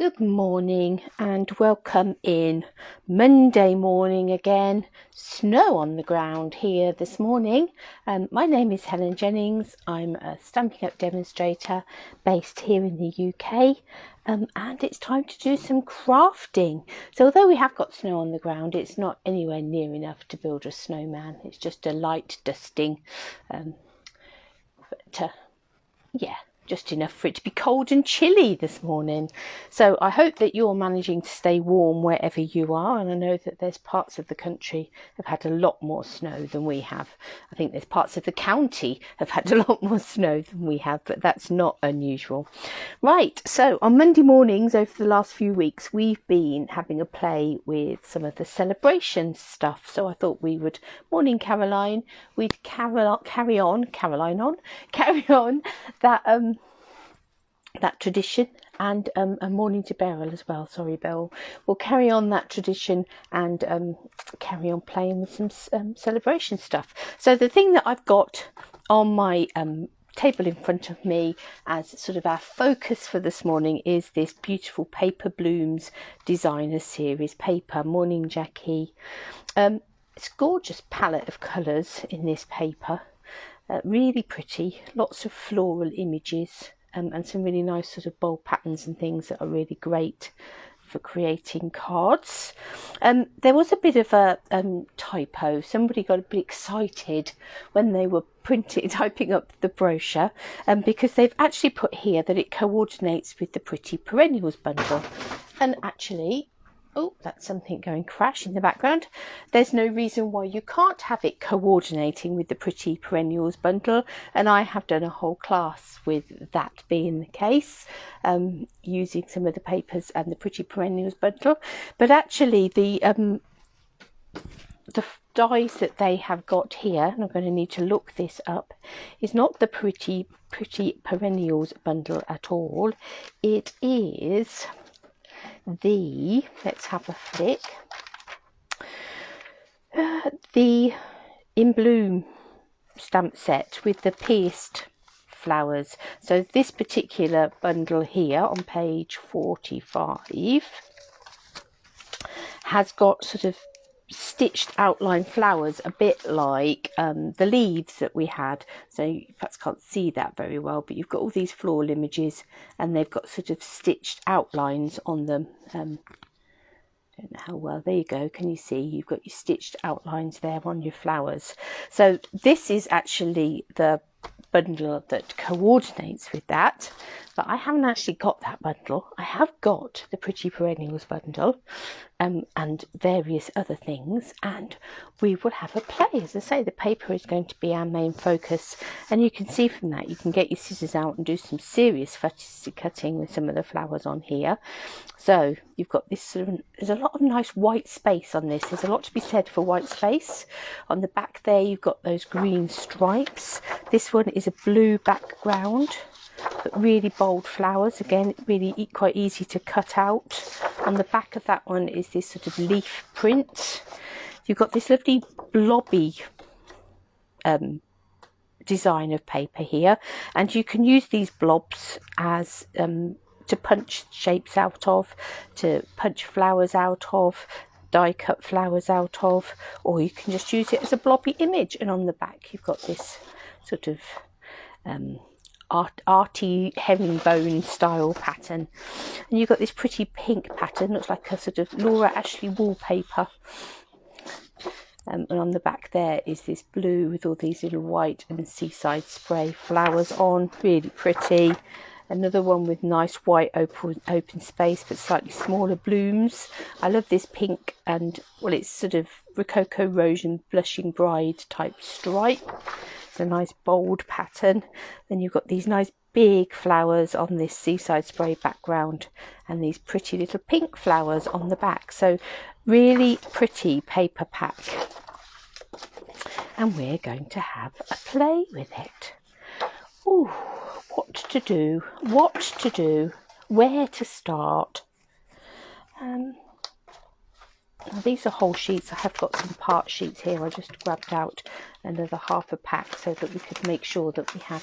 Good morning and welcome in. Monday morning again. Snow on the ground here this morning. My name is Helen Jennings. I'm a Stampin' Up demonstrator based here in the UK, and it's time to do some crafting. So although we have got snow on the ground, it's not anywhere near enough to build a snowman. It's just a light dusting, yeah, just enough for it to be cold and chilly this morning. So I hope that you're managing to stay warm wherever you are, and I know that there's parts of the country have had a lot more snow than we have. I think there's parts of the county have had a lot more snow than we have, but that's not unusual. Right, so on Monday mornings over the last few weeks we've been having a play with some of the celebration stuff, so I thought we would, morning Caroline, we'd carry on that tradition, and a morning to Beryl as well. Sorry, Beryl. We'll carry on that tradition and carry on playing with some celebration stuff. So the thing that I've got on my table in front of me as sort of our focus for this morning is this beautiful paper Blooms designer series paper. Morning, Jackie. It's a gorgeous palette of colours in this paper. Really pretty, lots of floral images, and some really nice sort of bold patterns and things that are really great for creating cards. There was a bit of a typo. Somebody got a bit excited when they were typing up the brochure, because they've actually put here that it coordinates with the Pretty Perennials bundle, and actually, oh, that's something going crash in the background. There's no reason why you can't have it coordinating with the Pretty Perennials bundle, and I have done a whole class with that being the case, using some of the papers and the Pretty Perennials bundle. But actually the dies that they have got here, and I'm going to need to look this up, is not the Pretty Perennials bundle at all. It is the, let's have a flick, the In Bloom stamp set with the pierced flowers. So this particular bundle here on page 45 has got sort of stitched outline flowers, a bit like the leaves that we had. So you perhaps can't see that very well, but you've got all these floral images and they've got sort of stitched outlines on them. Don't know how well, there you go, can you see you've got your stitched outlines there on your flowers. So this is actually the bundle that coordinates with that, but I haven't actually got that bundle. I have got the Pretty Perennials bundle, and various other things, and we will have a play. As I say, the paper is going to be our main focus, and you can see from that you can get your scissors out and do some serious fussy cutting with some of the flowers on here. So you've got this sort of, there's a lot of nice white space on this. There's a lot to be said for white space. On the back there you've got those green stripes. This one is a blue background, but really bold flowers, again really quite easy to cut out. On the back of that one is this sort of leaf print. You've got this lovely blobby design of paper here, and you can use these blobs as to punch shapes out of, to punch flowers out of, die cut flowers out of, or you can just use it as a blobby image. And on the back you've got this sort of arty herringbone style pattern, and you've got this pretty pink pattern, looks like a sort of Laura Ashley wallpaper, and on the back there is this blue with all these little white and seaside spray flowers on, really pretty. Another one with nice white open space but slightly smaller blooms. I love this pink and, well, it's sort of Rococo Rose and Blushing Bride type stripe. It's a nice bold pattern. Then you've got these nice big flowers on this seaside spray background and these pretty little pink flowers on the back. So really pretty paper pack. And we're going to have a play with it. Ooh, what to do, where to start. Now these are whole sheets. I have got some part sheets here. I just grabbed out another half a pack so that we could make sure that we had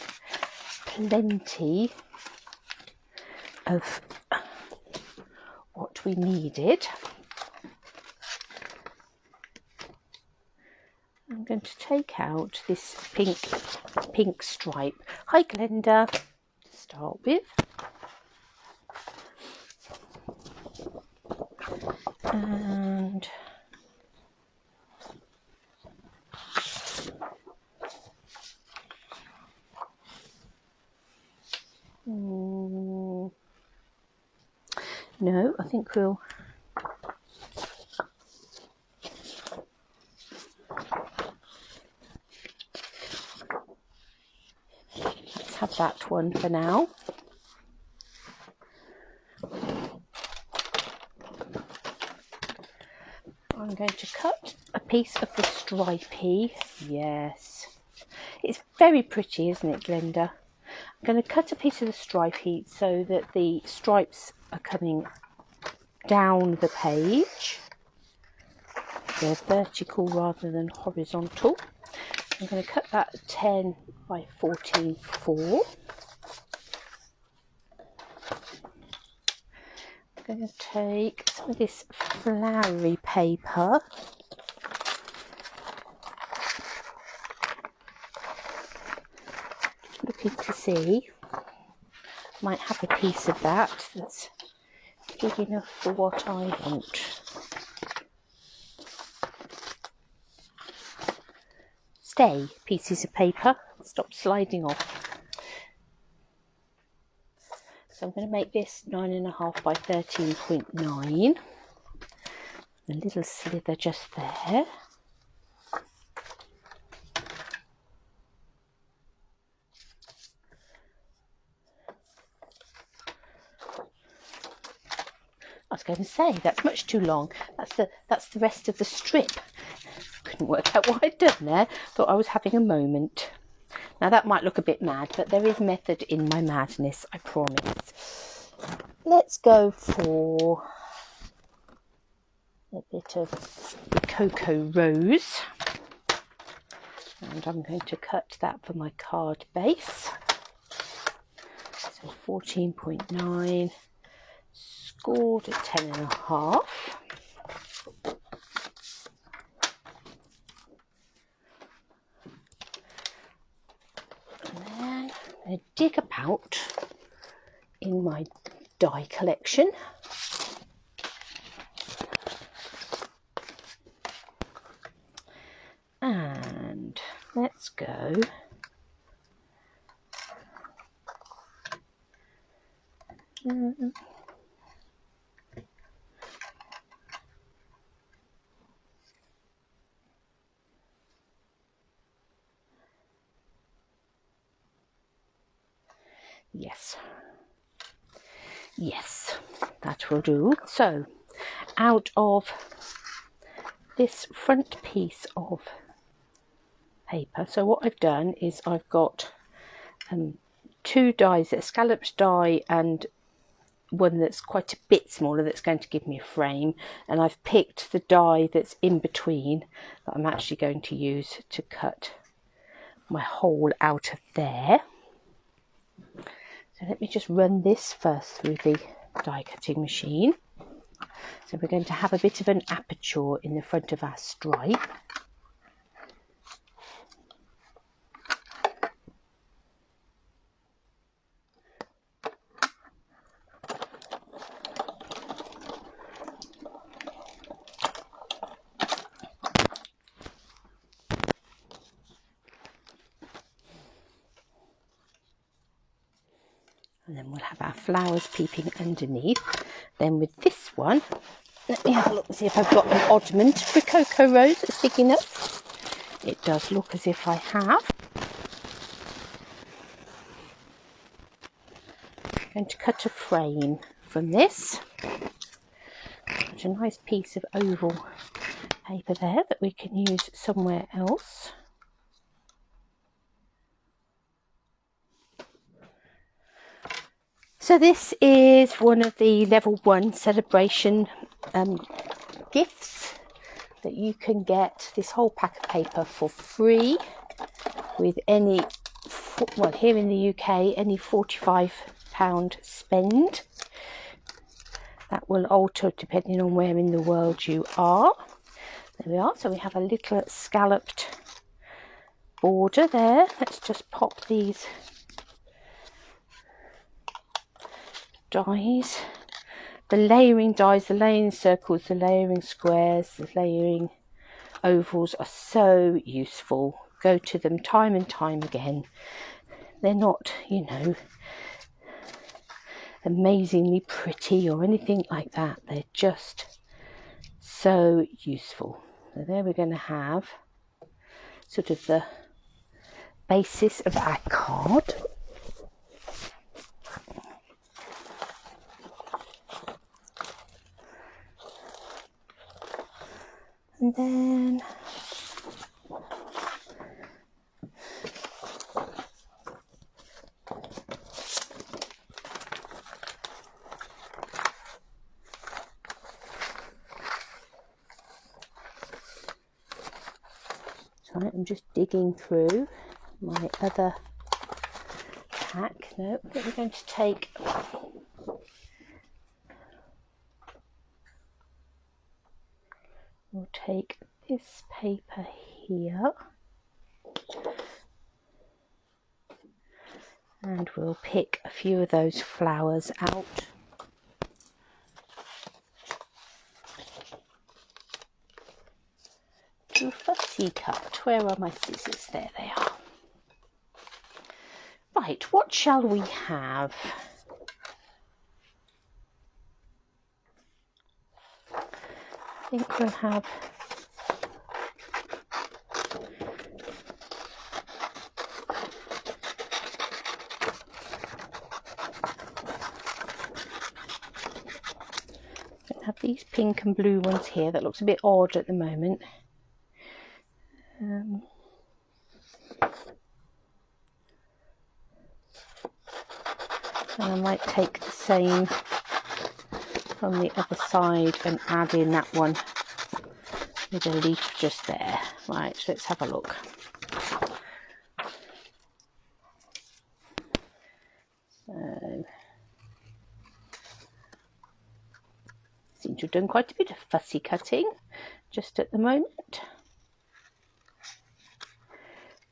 plenty of we needed. I'm going to take out this pink stripe. Hi Glenda, to start with. And no, I think we'll let's have that one for now. I'm going to cut a piece of the stripey. Yes, it's very pretty, isn't it, Glenda? I'm going to cut a piece of the stripey so that the stripes are coming down the page. They're vertical rather than horizontal. I'm going to cut that 10 by 14 4. I'm going to take some of this flowery paper. Looking to see, might have a piece of that that's big enough for what I want. Stay, pieces of paper, stop sliding off. So I'm going to make this 9.5 by 13.9. A little slither just there. I was going to say that's much too long. That's the rest of the strip. Couldn't work out what I'd done there. Thought I was having a moment. Now that might look a bit mad, but there is method in my madness, I promise. Let's go for a bit of the cocoa rose. And I'm going to cut that for my card base. So 14.9. Scored at 10.5. And then I'm going to dig about in my die collection. And let's go yes, that will do. So out of this front piece of paper, so what I've done is I've got two dies, a scalloped die and one that's quite a bit smaller that's going to give me a frame, and I've picked the die that's in between that I'm actually going to use to cut my hole out of there. So let me just run this first through the die cutting machine. So we're going to have a bit of an aperture in the front of our stripe. And then we'll have our flowers peeping underneath. Then with this one, let me have a look and see if I've got an oddment for cocoa rose that's big enough. It does look as if I have. I'm going to cut a frame from this. Got a nice piece of oval paper there that we can use somewhere else. So this is one of the level 1 celebration gifts that you can get, this whole pack of paper for free with any, well, here in the UK, any £45 spend. That will alter depending on where in the world you are. There we are. So we have a little scalloped border there. Let's just pop these dies. The layering dies, the layering circles, the layering squares, the layering ovals are so useful. Go to them time and time again. They're not, you know, amazingly pretty or anything like that. They're just so useful. So there we're going to have sort of the basis of our card. And then sorry, I'm just digging through my other pack. No, I think we're going to take we'll take this paper here and we'll pick a few of those flowers out. To fussy cut. Where are my scissors? There they are. Right, what shall we have? I think we'll have these pink and blue ones here. That looks a bit odd at the moment. And I might take the same from the other side and add in that one with a leaf just there. Right, so let's have a look. So, seem to have done quite a bit of fussy cutting just at the moment.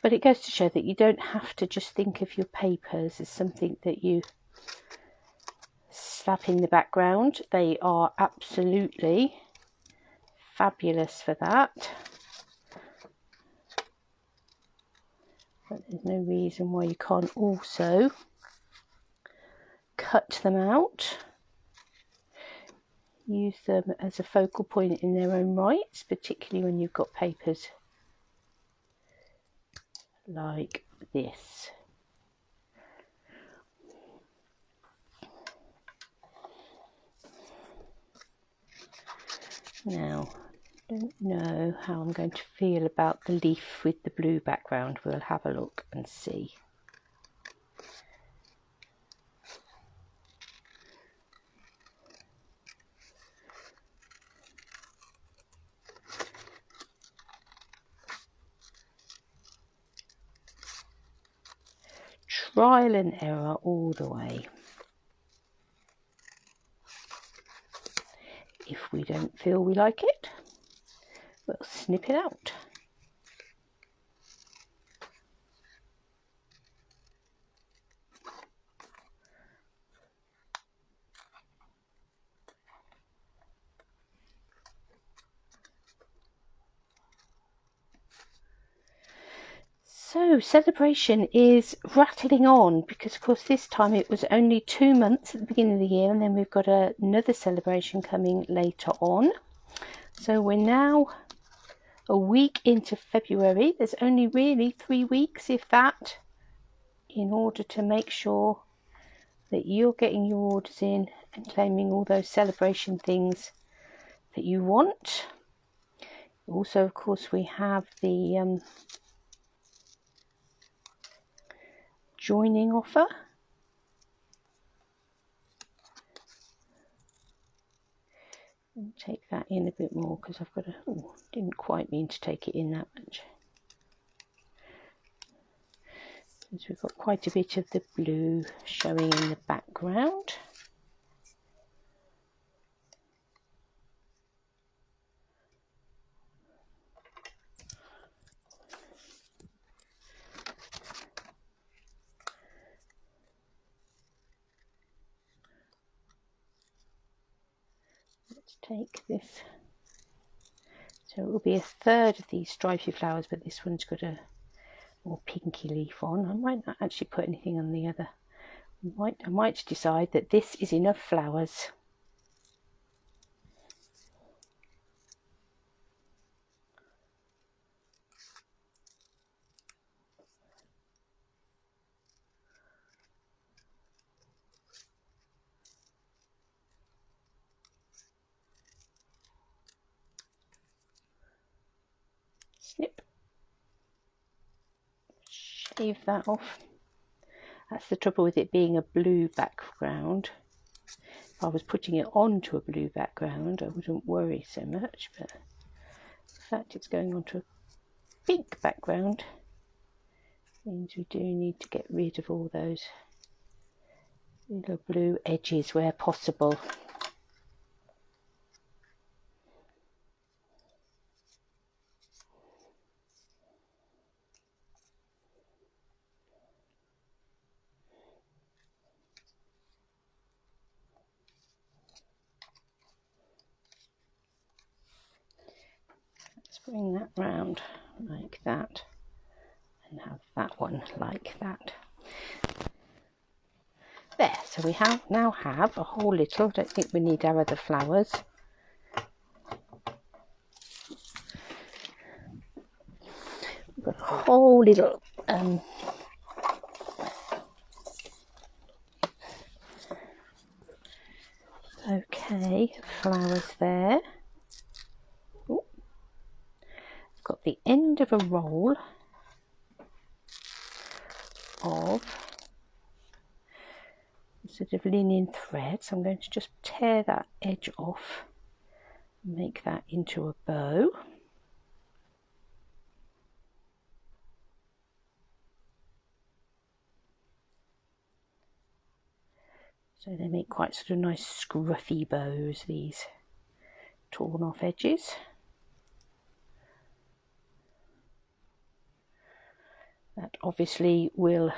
But it goes to show that you don't have to just think of your papers as something that you slap in the background. They are absolutely fabulous for that. But there's no reason why you can't also cut them out. Use them as a focal point in their own rights, particularly when you've got papers like this. Now, I don't know how I'm going to feel about the leaf with the blue background. We'll have a look and see. Trial and error all the way. If we don't feel we like it, we'll snip it out. So celebration is rattling on because of course this time it was only 2 months at the beginning of the year, and then we've got another celebration coming later on. So we're now a week into February. There's only really 3 weeks, if that, in order to make sure that you're getting your orders in and claiming all those celebration things that you want. Also, of course, we have the joining offer. I'll take that in a bit more because I've got a, didn't quite mean to take it in that much. Since we've got quite a bit of the blue showing in the background. let's take this. So it will be a third of these stripy flowers, but this one's got a more pinky leaf on. I might not actually put anything on the other. I might decide that this is enough flowers. Snip. Shave that off. That's the trouble with it being a blue background. If I was putting it onto a blue background, I wouldn't worry so much, but the fact it's going onto a pink background means we do need to get rid of all those little blue edges where possible. Let's bring that round like that and have that one like that. There, so we now have a whole little, I don't think we need our other flowers. We've got a whole little okay, flowers there. Ooh. Got the end of a roll of sort of linen thread, so I'm going to just tear that edge off and make that into a bow. So they make quite sort of nice scruffy bows, these torn off edges. That obviously will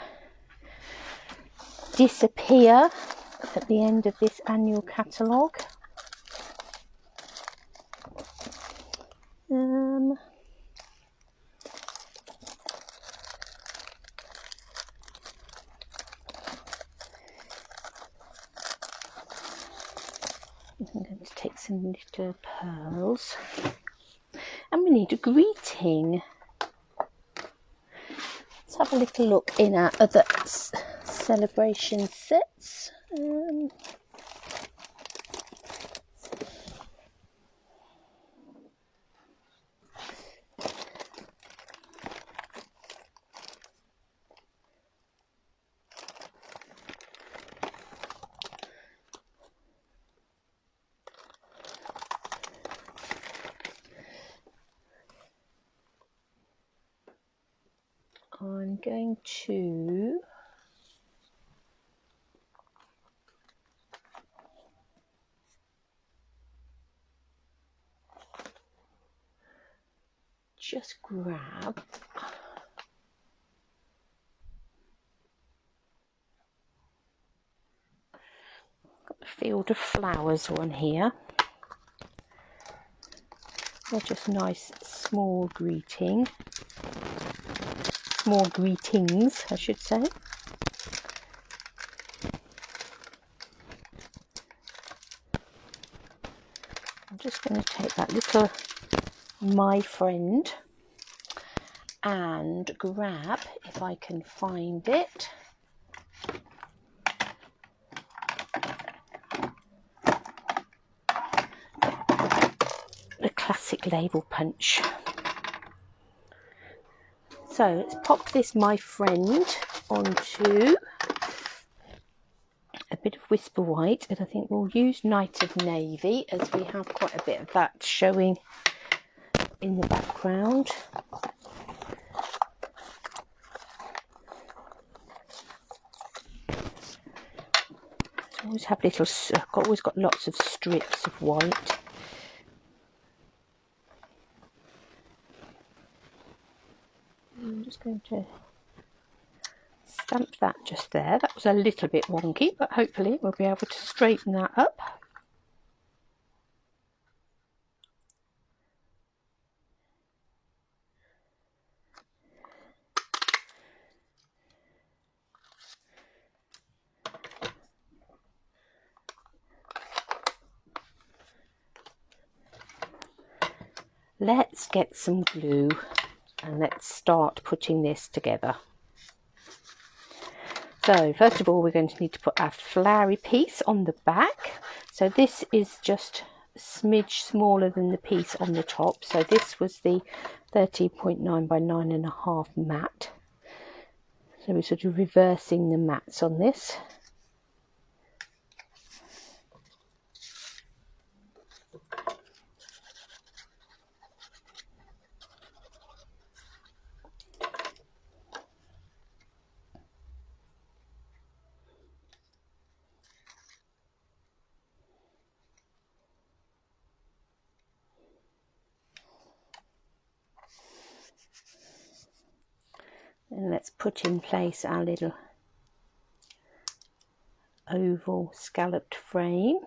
disappear at the end of this annual catalogue. I'm going to take some little pearls, and we need a greeting. Let's have a little look in our other celebration sets. I'm going to just grab got the field of flowers one here. They're just nice small greetings, I should say. I'm just going to take that little My Friend and grab, if I can find it, the classic label punch. So let's pop this My Friend onto a bit of Whisper White, and I think we'll use Night of Navy as we have quite a bit of that showing in the background. So always have little, always got lots of strips of white. I'm just going to stamp that just there. That was a little bit wonky, but hopefully we'll be able to straighten that up. let's get some glue and let's start putting this together. So first of all, we're going to need to put our flowery piece on the back. So this is just a smidge smaller than the piece on the top. So this was the 13.9 by 9.5 mat. So we're sort of reversing the mats on this. And let's put in place our little oval scalloped frame.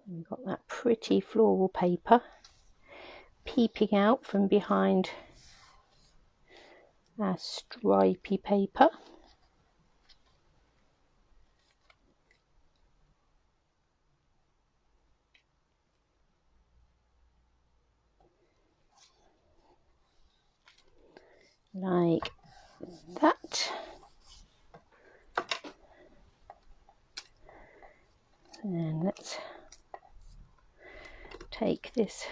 And we've got that pretty floral paper peeping out from behind our stripy paper. Like that. And let's take this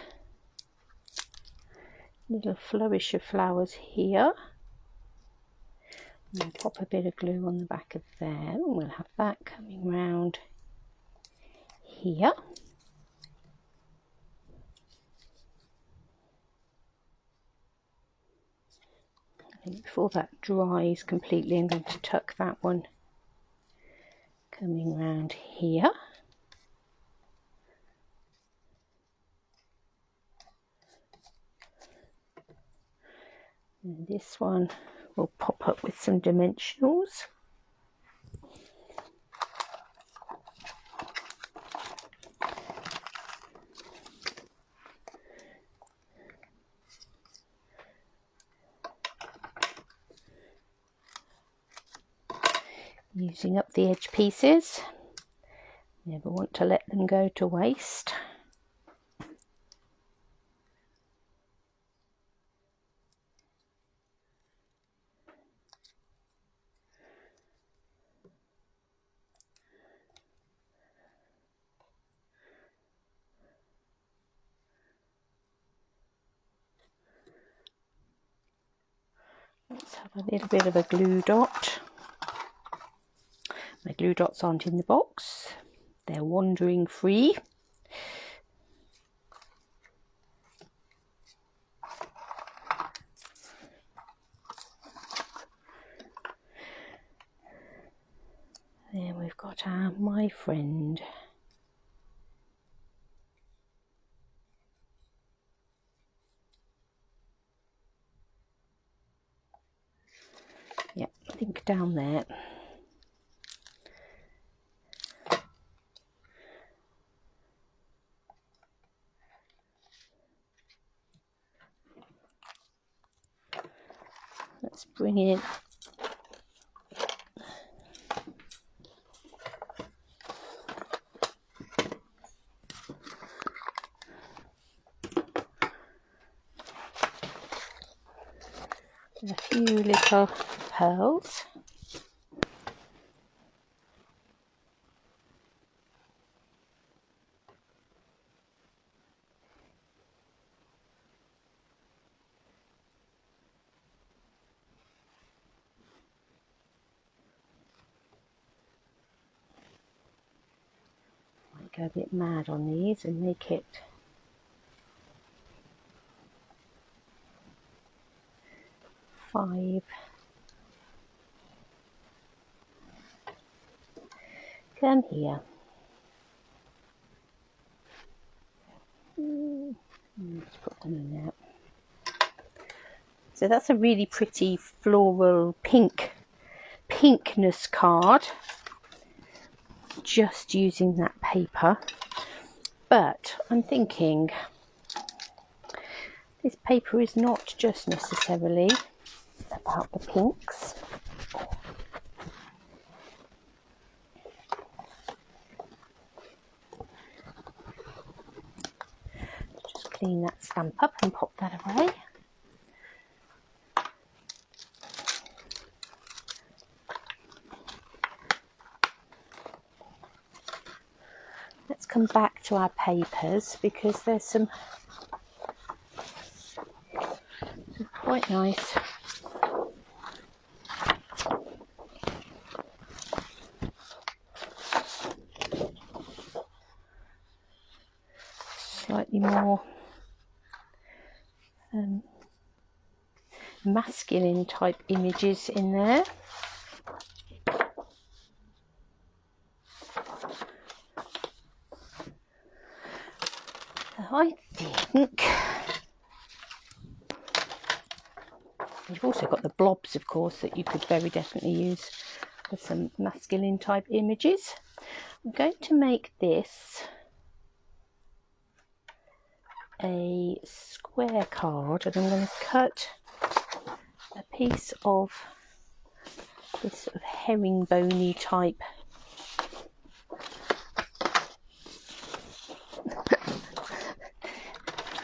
little flourish of flowers here and pop a bit of glue on the back of there, and we'll have that coming round here. And before that dries completely, I'm going to tuck that one coming round here. And this one will pop up with some dimensionals. Using up the edge pieces, never want to let them go to waste. Let's have a little bit of a glue dot. My glue dots aren't in the box, they're wandering free. There we've got our my friend. Yep, I think down there. Let's bring in a few little pearls. Might go a bit mad on these and make it five. Come here. Let's put them in there. So that's a really pretty floral pinkness card, just using that paper. But I'm thinking this paper is not just necessarily about the pinks. clean that stamp up and pop that away. Let's come back to our papers because there's some quite nice slightly more masculine type images in there. I think you've also got the blobs, of course, that you could very definitely use for some masculine type images. I'm going to make this a square card, and I'm going to cut a piece of this sort of herringbony type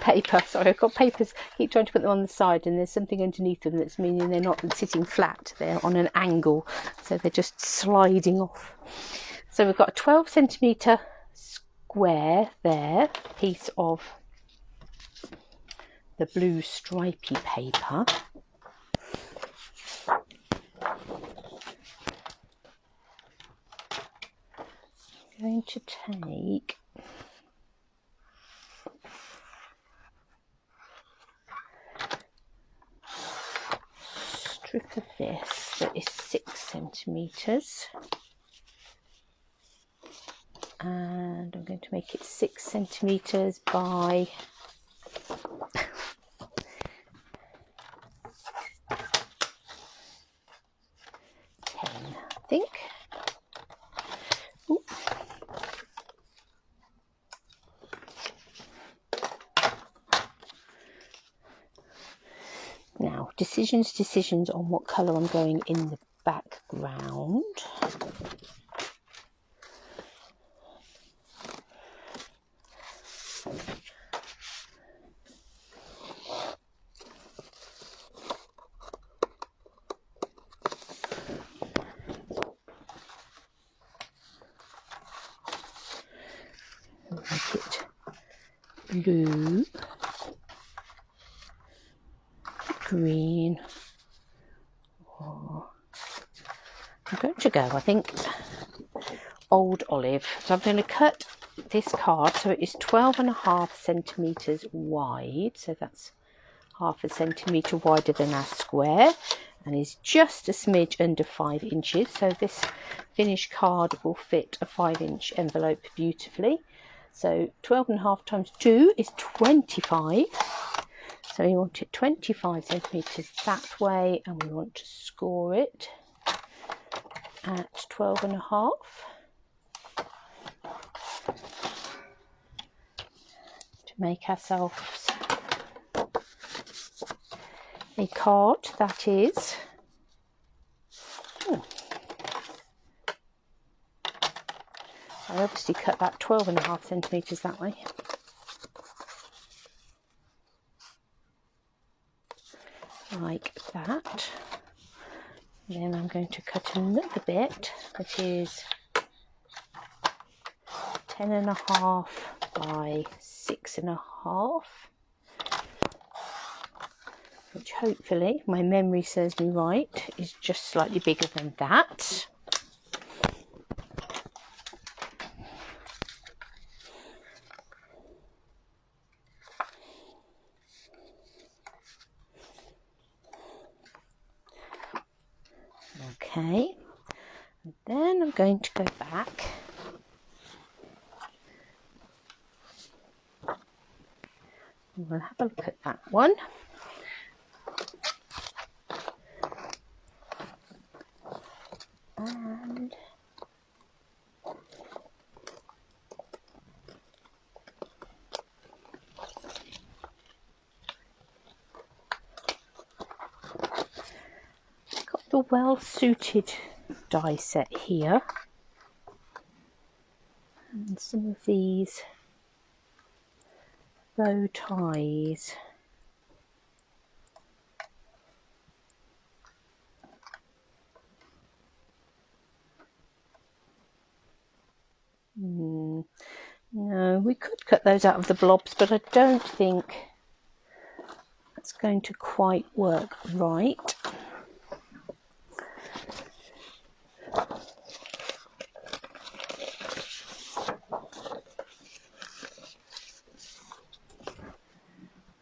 paper. Sorry, I've got papers, keep trying to put them on the side, and there's something underneath them that's meaning they're not sitting flat, they're on an angle, so they're just sliding off. So we've got a 12 centimetre square there, piece of the blue stripy paper. I'm going to take a strip of this that is 6 centimetres, and I'm going to make it 6 centimetres by 10, I think. Ooh. Now, decisions on what colour I'm going in the background. Make it blue, green, or I'm going to go, I think, old olive. So I'm going to cut this card so it is 12.5 centimetres wide, so that's half a centimetre wider than our square, and is just a smidge under 5 inches. So this finished card will fit a 5-inch envelope beautifully. So 12.5 times 2 is 25. So you want it 25 centimetres that way, and we want to score it at 12.5. To make ourselves a card that is I obviously cut that 12.5 centimetres that way. Like that. And then I'm going to cut another bit, which is 10.5 by 6.5, which hopefully, my memory serves me right, is just slightly bigger than that. Okay, and then I'm going to go back and we'll have a look at that one. And got the well-suited die set here, and some of these bow ties. No, we could cut those out of the blobs, but I don't think that's going to quite work right.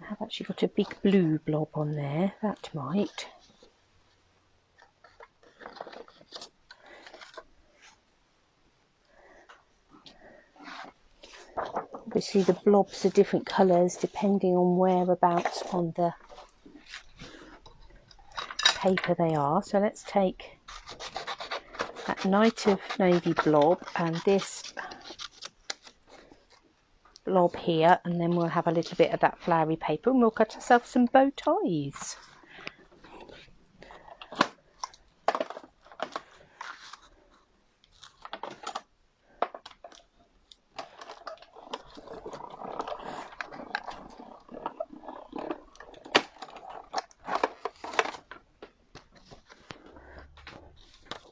I've actually got a big blue blob on there, that might. Obviously the blobs are different colours depending on whereabouts on the paper they are. So let's take that Night of Navy blob and this blob here, and then we'll have a little bit of that flowery paper and we'll cut ourselves some bow ties.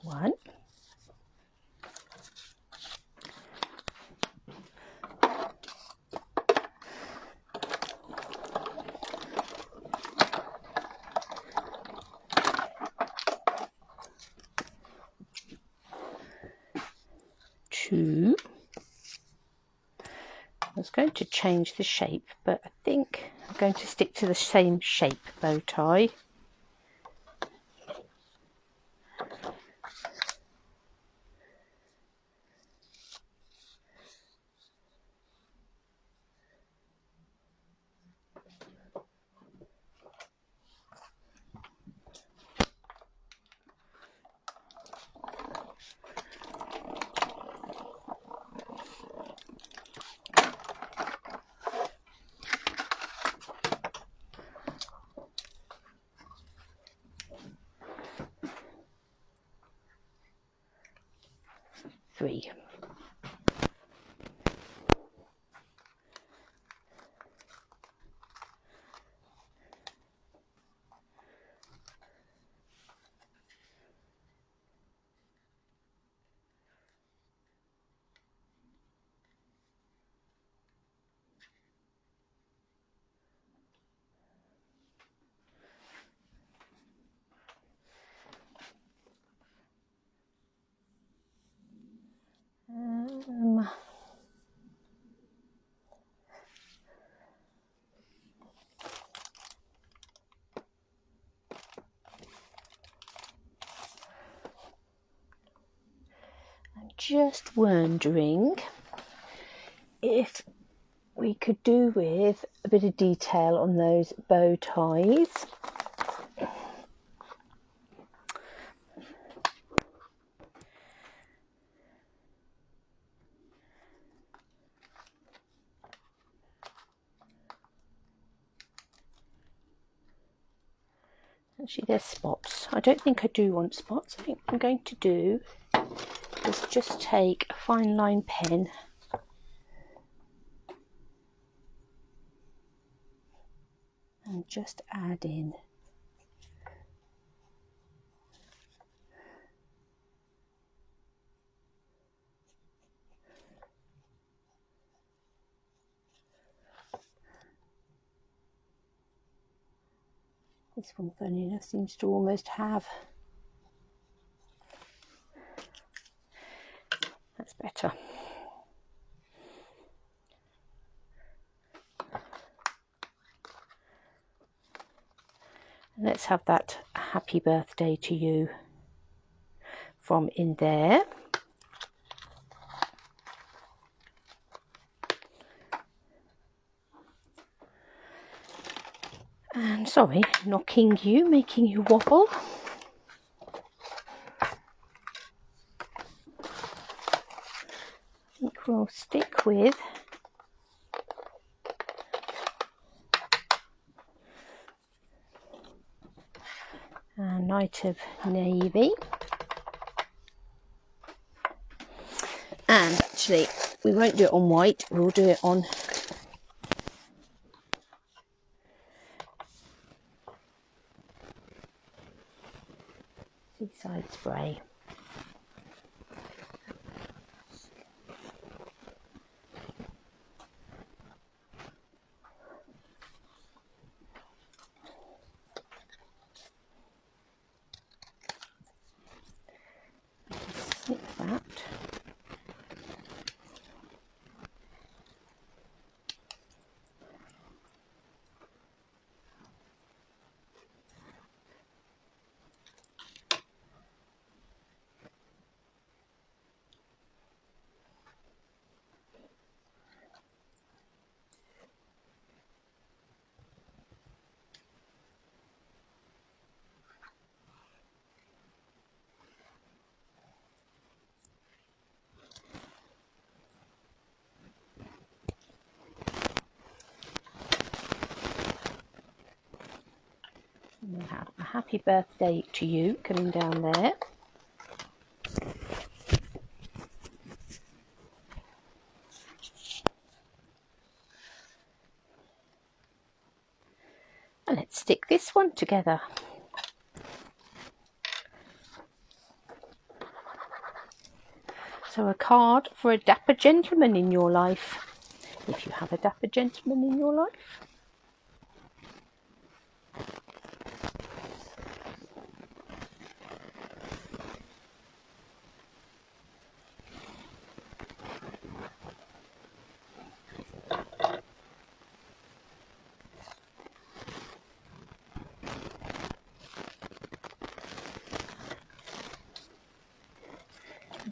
One. Two. I was going to change the shape, but I think I'm going to stick to the same shape bow tie. Three. I'm just wondering if we could do with a bit of detail on those bow ties. Actually, there's spots. I don't think I do want spots. I think what I'm going to do is just take a fine line pen and just add in this one. Funny enough, seems to almost have. That's better. And let's have that happy birthday to you from in there. And sorry, knocking you, making you wobble. I think we'll stick with Night of Navy. And actually, we won't do it on white, we'll do it on Seaside spray. Snip that. We'll have a happy birthday to you coming down there. And let's stick this one together. So a card for a dapper gentleman in your life, if you have a dapper gentleman in your life.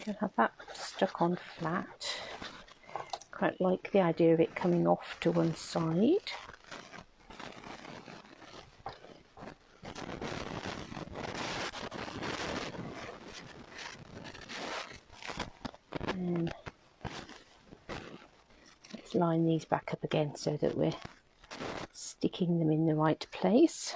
You'll have that stuck on flat. Quite like the idea of it coming off to one side. And let's line these back up again so that we're sticking them in the right place.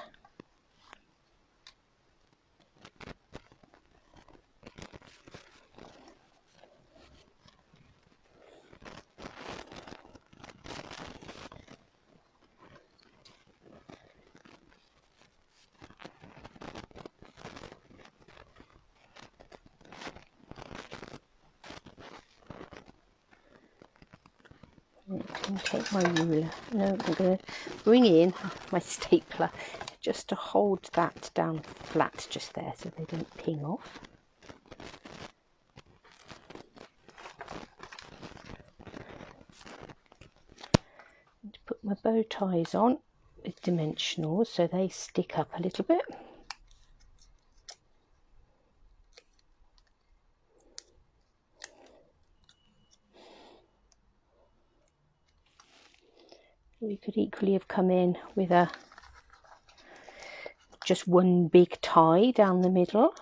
I'm going to take my ruler. No, I'm going to bring in my stapler just to hold that down flat just there so they don't ping off. And to put my bow ties on with dimensionals so they stick up a little bit. We could equally have come in with just one big tie down the middle.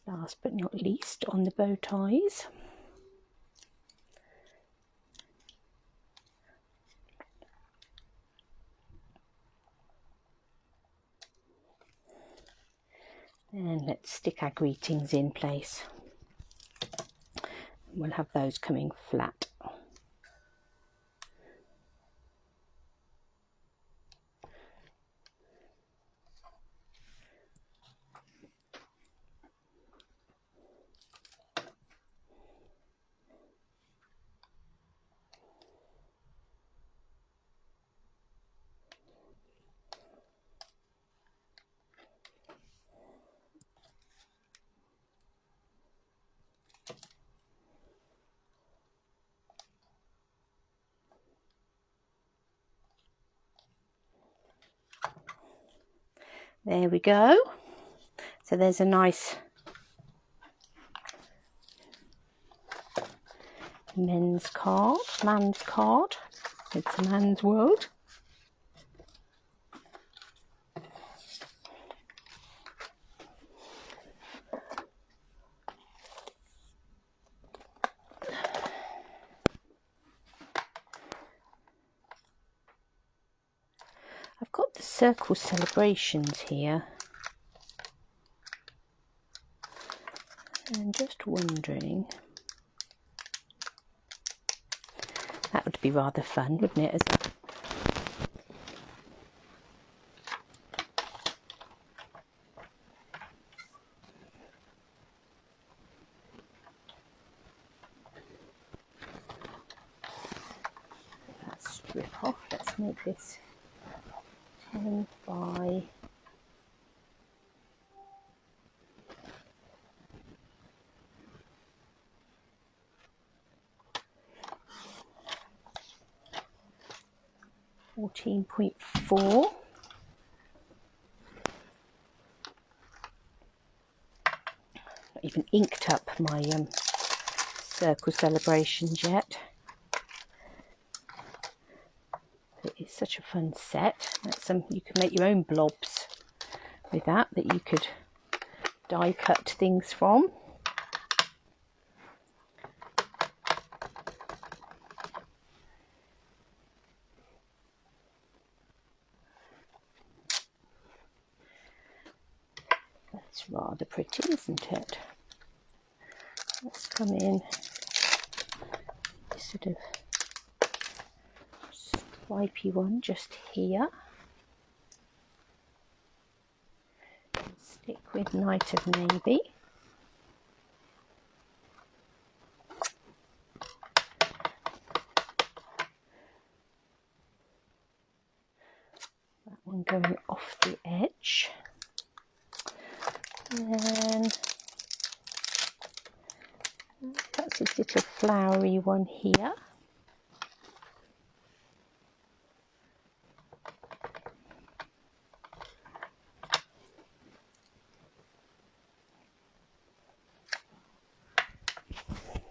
Last but not least, on the bow ties, and let's stick our greetings in place. We'll have those coming flat. There we go. So there's a nice men's card, man's card. It's a man's world. I've got the circle celebrations here. And just wondering, that would be rather fun, wouldn't it? Let's strip off. Let's make this 10 by 14.4. Not even inked up my circle celebrations yet. But it's such a fun set. That's you can make your own blobs with that you could die cut things from. That's rather pretty, isn't it? Let's come in this sort of stripy one just here. Stick with Night of Navy. That one going off the edge. And that's this little flowery one here.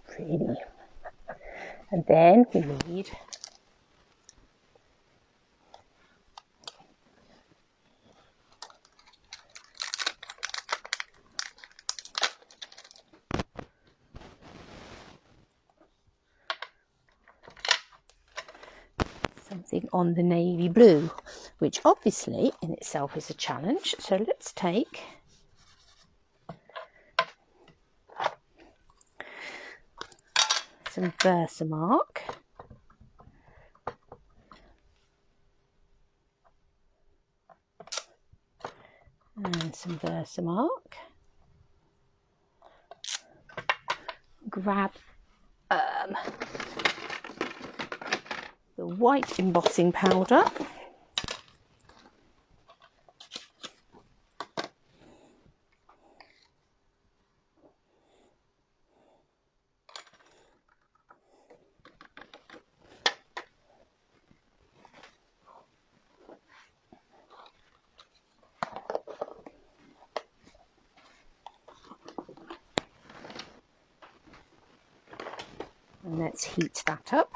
Pretty. And then we need something on the navy blue, which obviously in itself is a challenge. So let's take some Versamark and some Versamark. Grab the white embossing powder. And let's heat that up.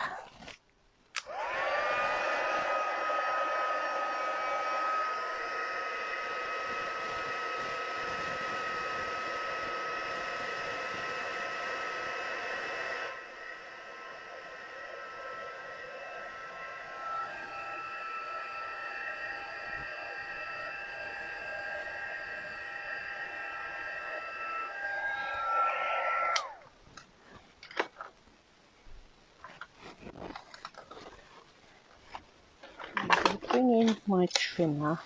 Bring in my trimmer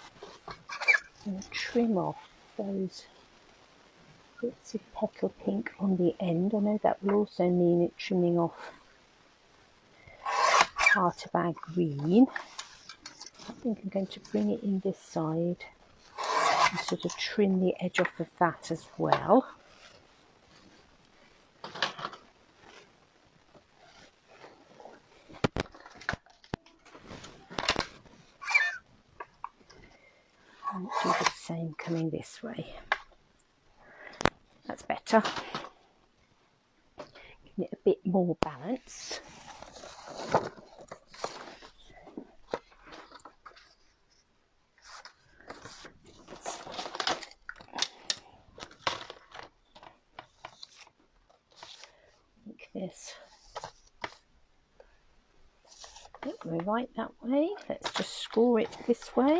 and trim off those bits of petal pink on the end. I know that will also mean it trimming off part of our green. I think I'm going to bring it in this side and sort of trim the edge off of that as well. And do the same coming this way. That's better. Give it a bit more balance. Like this. Yep, we're right that way. Let's just score it this way.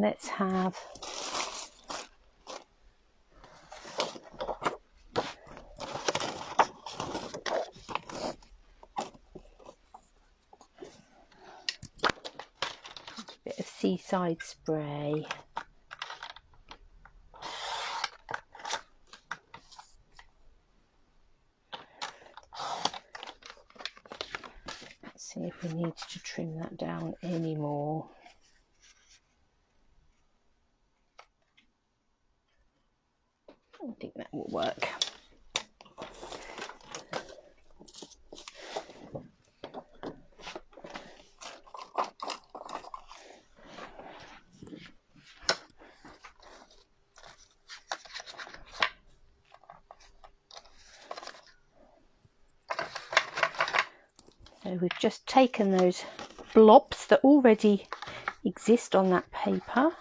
let's have a bit of seaside spray. See if we need to trim that down anymore. I think that will work. So we've just taken those blobs that already exist on that paper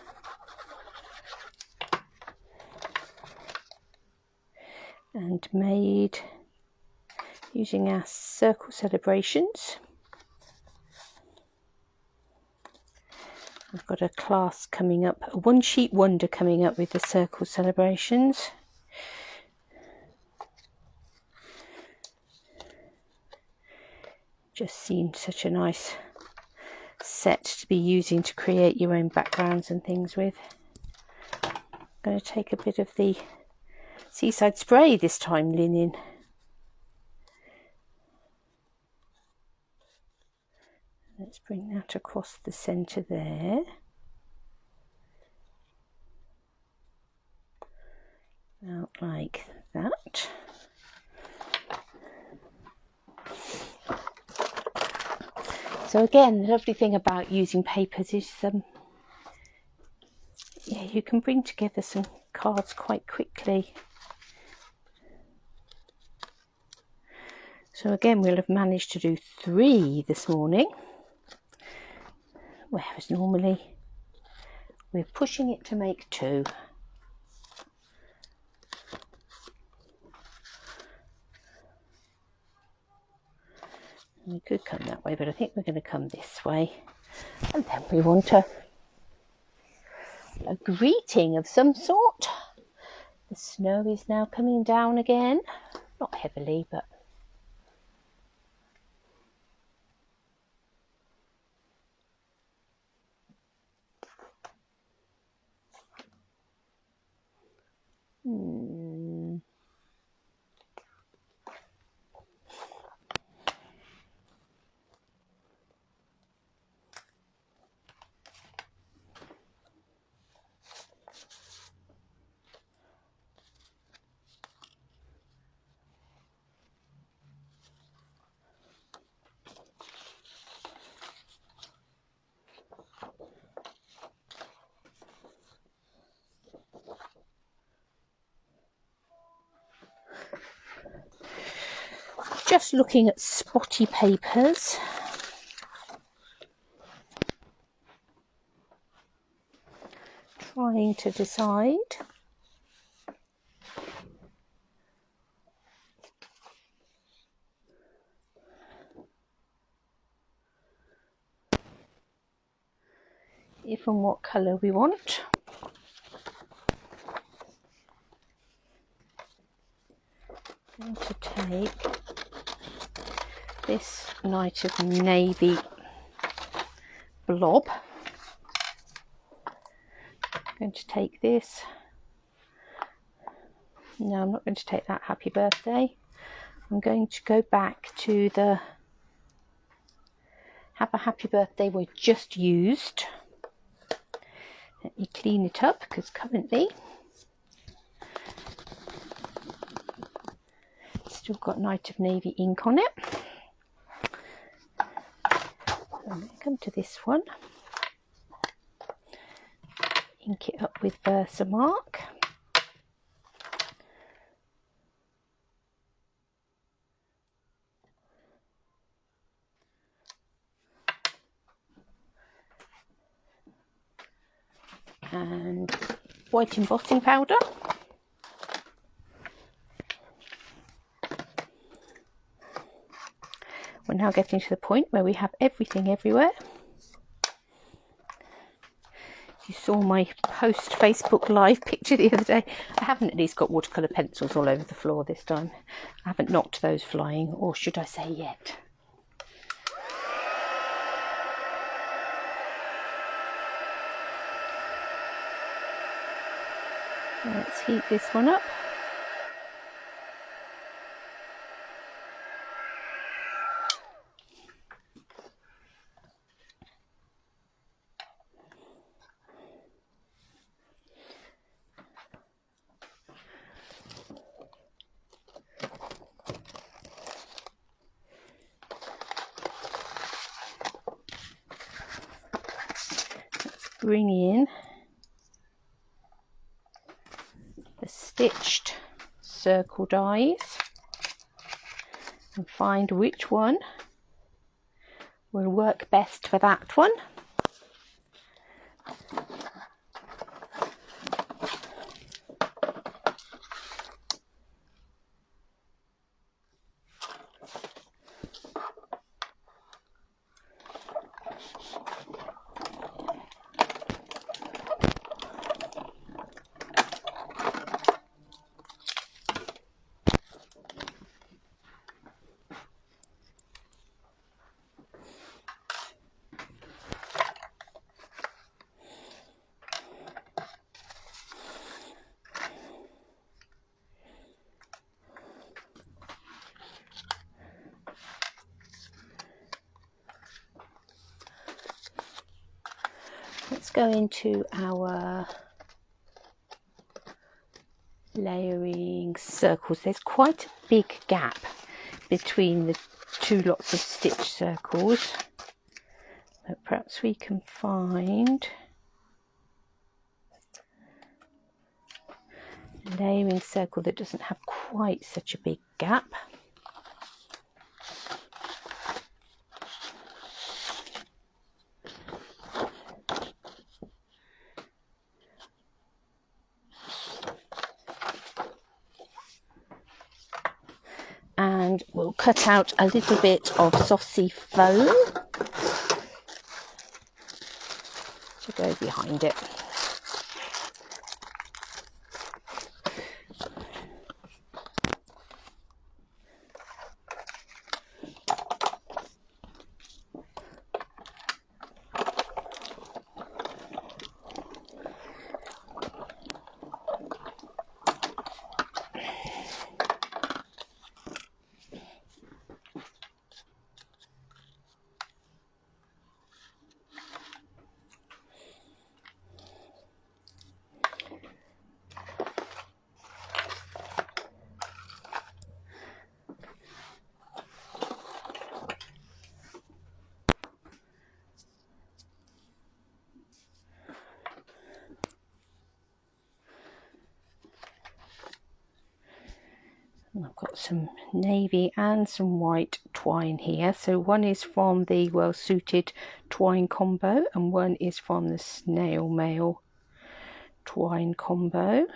and made, using our circle celebrations. We've got a class coming up, a one sheet wonder coming up with the circle celebrations. Just seemed such a nice set to be using to create your own backgrounds and things with. I'm going to take a bit of the seaside spray this time, linen. Let's bring that across the centre there. Out like that. So again, the lovely thing about using papers is yeah, you can bring together some cards quite quickly. So again, we'll have managed to do 3 this morning, whereas normally we're pushing it to make 2. We could come that way, but I think we're going to come this way. And then we want a greeting of some sort. The snow is now coming down again. Not heavily, but just looking at spotty papers. Trying to decide. If and what colour we want. I'm going to take this Night of Navy blob. I'm going to take this. No, I'm not going to take that Happy Birthday. I'm going to go back to the Have a Happy Birthday we just used. Let me clean it up because currently it's still got Night of Navy ink on it. I'm going to come to this one. Ink it up with Versamark. And white embossing powder. We're now getting to the point where we have everything everywhere. You saw my post Facebook Live picture the other day. I haven't at least got watercolour pencils all over the floor this time. I haven't knocked those flying, or should I say yet. Let's heat this one up. Bring in the stitched circle dies and find which one will work best for that one. Let's go into our layering circles. There's quite a big gap between the two lots of stitch circles, but perhaps we can find a layering circle that doesn't have quite such a big gap. And we'll cut out a little bit of saucy foam to go behind it. I've got some navy and some white twine here. So one is from the Well Suited twine combo and one is from the snail mail twine combo.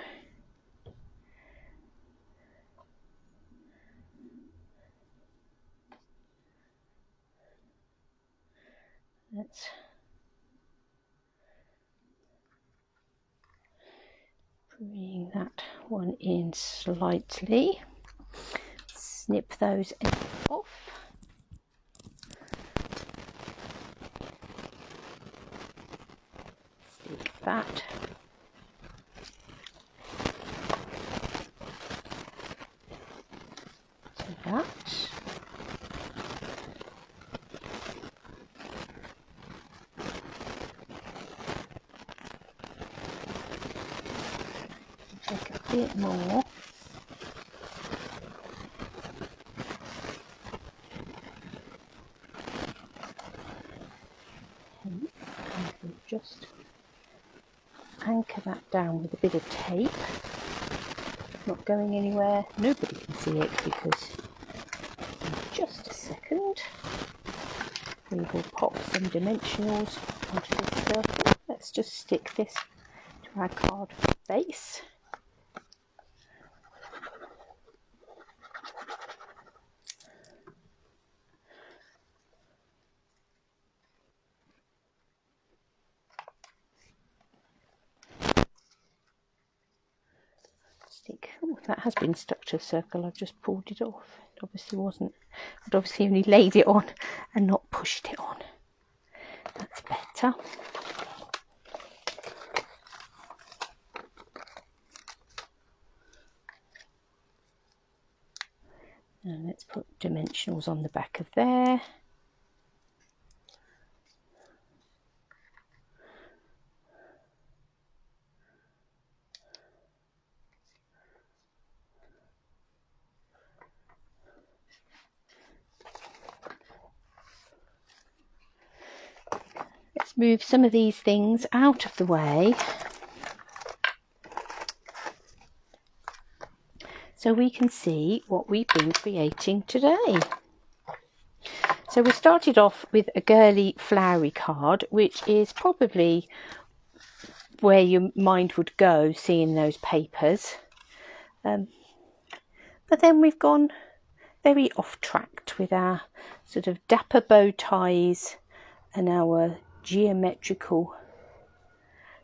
Let's bring that one in slightly. Snip those off. Stick that. To that. Take a bit more. Just anchor that down with a bit of tape. Not going anywhere. Nobody can see it because in just a second we will pop some dimensionals onto this circle. Let's just stick this to our card base. that has been stuck to a circle. I've just pulled it off. It obviously wasn't. I'd obviously only laid it on and not pushed it on. That's better. And let's put dimensionals on the back of there. Let's move some of these things out of the way so we can see what we've been creating today. So we started off with a girly flowery card, which is probably where your mind would go seeing those papers. But then we've gone very off track with our sort of dapper bow ties and our geometrical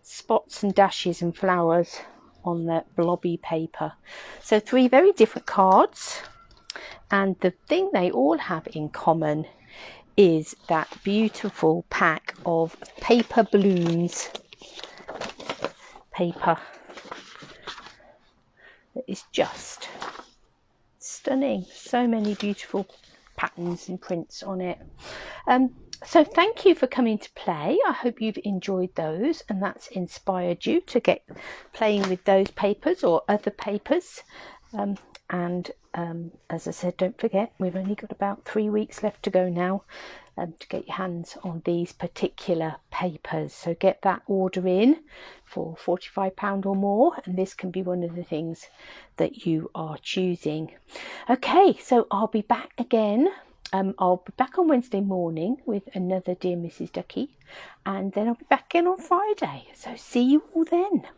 spots and dashes and flowers on the blobby paper. So 3 very different cards, and the thing they all have in common is that beautiful pack of paper blooms paper that is just stunning. So many beautiful patterns and prints on it. So thank you for coming to play. I hope you've enjoyed those and that's inspired you to get playing with those papers or other papers. As I said, don't forget, we've only got about 3 weeks left to go now to get your hands on these particular papers. So get that order in for £45 or more, and this can be one of the things that you are choosing. Okay, so I'll be back again. I'll be back on Wednesday morning with another Dear Mrs. Duckie, and then I'll be back again on Friday. So see you all then.